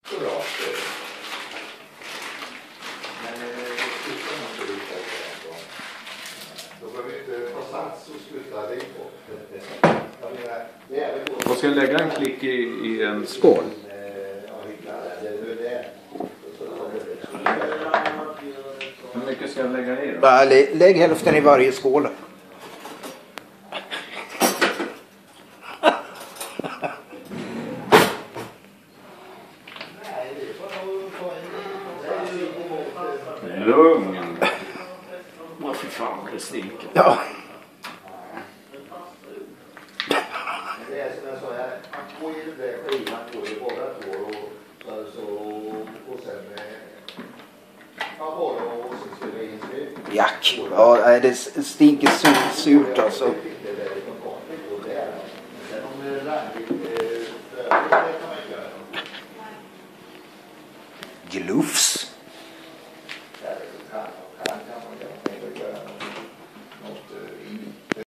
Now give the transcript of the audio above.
Så bra. Men då behöver vi inte ta sats och sluta det på. Vad ska jag lägga en klick i en skål? Hur mycket ska jag lägga i då? Lägg hälften i varje skål. Lugn. Vad för fan det stinker. Ja. Det är som jag sa här, man får ju det skivan på i båda två och sen bara och så skulle in det. Jack. Ja, det stinker surt alltså. Glufs.